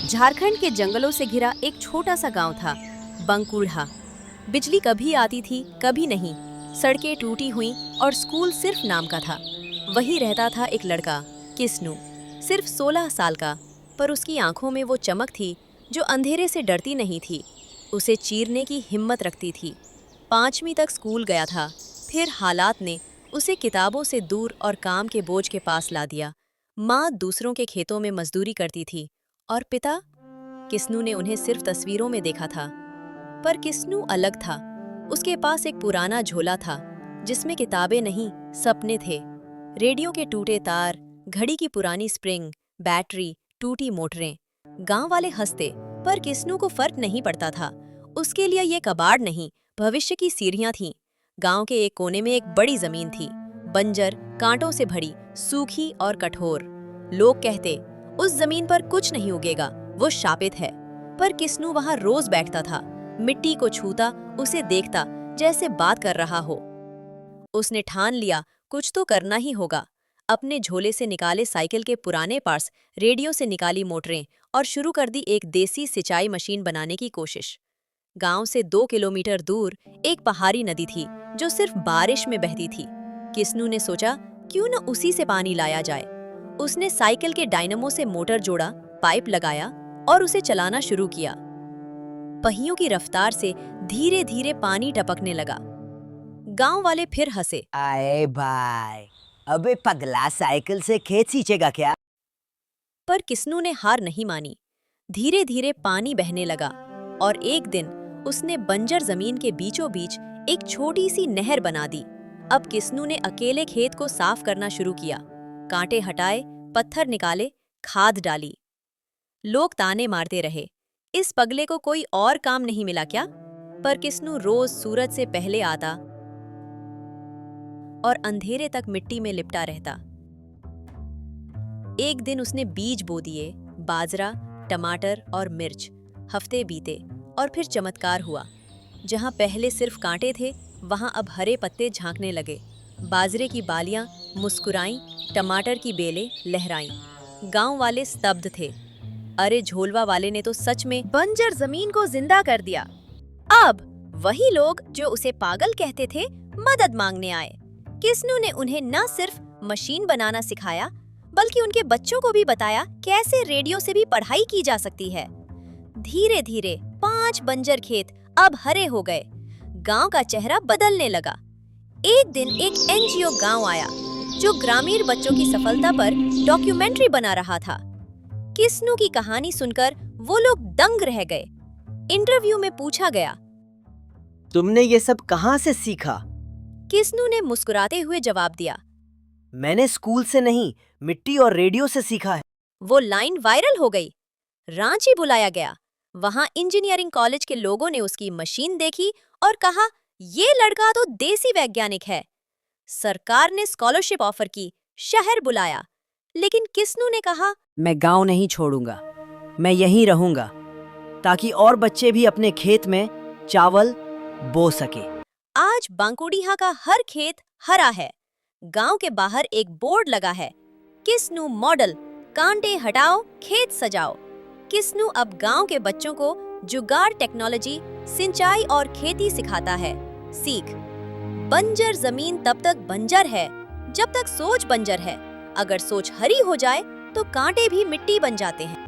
झारखंड के जंगलों से घिरा एक छोटा सा गांव था, बंकुढ़ा। बिजली कभी आती थी, कभी नहीं। सड़कें टूटी हुई और स्कूल सिर्फ नाम का था। वहीं रहता था एक लड़का, किस्नू, सिर्फ 16 साल का, पर उसकी आंखों में वो चमक थी जो अंधेरे से डरती नहीं थी, उसे चीरने की हिम्मत रखती थी। 5वीं तक स्कूल गया था, फिर हालात ने उसे किताबों से दूर और काम के बोझ के पास ला दिया। माँ दूसरों के खेतों में मजदूरी करती थी और पिता, किस्नू ने उन्हें सिर्फ तस्वीरों में देखा था। पर किस्नू अलग था। उसके पास एक पुराना झोला था जिसमें किताबें नहीं, सपने थे। रेडियो के टूटे तार, घड़ी की पुरानी स्प्रिंग, बैटरी, टूटी मोटरें। गांव वाले हंसते, पर किस्नू को फर्क नहीं पड़ता था। उसके लिए ये कबाड़ नहीं, भविष्य की सीढ़ियां थीं। गांव के एक कोने में एक बड़ी जमीन थी, बंजर, कांटों से भरी, सूखी और कठोर। लोग कहते, उस जमीन पर कुछ नहीं उगेगा, वो शापित है। पर किस्नू वहां रोज बैठता था, मिट्टी को छूता, उसे देखता जैसे बात कर रहा हो। उसने ठान लिया, कुछ तो करना ही होगा। अपने झोले से निकाले साइकिल के पुराने पार्ट्स, रेडियो से निकाली मोटरें और शुरू कर दी एक देसी सिंचाई मशीन बनाने की कोशिश। गांव से 2 किलोमीटर दूर एक पहाड़ी नदी थी जो सिर्फ बारिश में बहती थी। किस्नू ने सोचा, क्यों न उसी से पानी लाया जाए। उसने साइकिल के डायनमो से मोटर जोड़ा, पाइप लगाया और उसे चलाना शुरू किया। पहियों की रफ्तार से धीरे धीरे पानी टपकने लगा। गांव वाले फिर हंसे। अरे भाई, अबे पगला, साइकिल से खेत सींचेगा क्या? पर किस्नू ने हार नहीं मानी। धीरे धीरे पानी बहने लगा और एक दिन उसने बंजर जमीन के बीचों बीच एक छोटी सी नहर बना दी। अब किस्नू ने अकेले खेत को साफ करना शुरू किया। कांटे हटाए, पत्थर निकाले, खाद डाली। लोग ताने मारते रहे, इस पगले को कोई और काम नहीं मिला क्या? पर किस्नू रोज सूरज से पहले आता और अंधेरे तक मिट्टी में लिपटा रहता। एक दिन उसने बीज बो दिए, बाजरा, टमाटर और मिर्च। हफ्ते बीते और फिर चमत्कार हुआ। जहां पहले सिर्फ कांटे थे, वहां अब हरे पत्ते झांकने लगे। बाजरे की बालियां मुस्कुराईं, टमाटर की बेलें लहराईं। गांव वाले स्तब्ध थे। अरे झोलवा वाले ने तो सच में बंजर जमीन को जिंदा कर दिया। अब वही लोग जो उसे पागल कहते थे, मदद मांगने आए। किस्नू ने उन्हें न सिर्फ मशीन बनाना सिखाया, बल्कि उनके बच्चों को भी बताया कैसे रेडियो से भी पढ़ाई की जा सकती है। धीरे धीरे 5 बंजर खेत अब हरे हो गए। गांव का चेहरा बदलने लगा। एक दिन एक एनजीओ गांव आया जो ग्रामीण बच्चों की सफलता पर डॉक्यूमेंट्री बना रहा था। किस्नू की कहानी सुनकर वो लोग दंग रह गए। इंटरव्यू में पूछा गया, तुमने ये सब कहाँ से सीखा? किस्नू ने मुस्कुराते हुए जवाब दिया, मैंने स्कूल से नहीं, मिट्टी और रेडियो से सीखा है। वो लाइन वायरल हो गई। रांची बुलाया गया। वहां इंजीनियरिंग कॉलेज के लोगों ने उसकी मशीन देखी और कहा, ये लड़का तो देसी वैज्ञानिक है। सरकार ने स्कॉलरशिप ऑफर की, शहर बुलाया, लेकिन किस्नू ने कहा, मैं गांव नहीं छोड़ूंगा, मैं यहीं रहूंगा ताकि और बच्चे भी अपने खेत में चावल बो सके। आज बांकुड़िया का हर खेत हरा है। गांव के बाहर एक बोर्ड लगा है, किस्नू मॉडल, कांटे हटाओ, खेत सजाओ। किस्नू अब गांव के बच्चों को जुगाड़ टेक्नोलॉजी, सिंचाई और खेती सिखाता है। सीख, बंजर जमीन तब तक बंजर है जब तक सोच बंजर है। अगर सोच हरी हो जाए तो कांटे भी मिट्टी बन जाते हैं।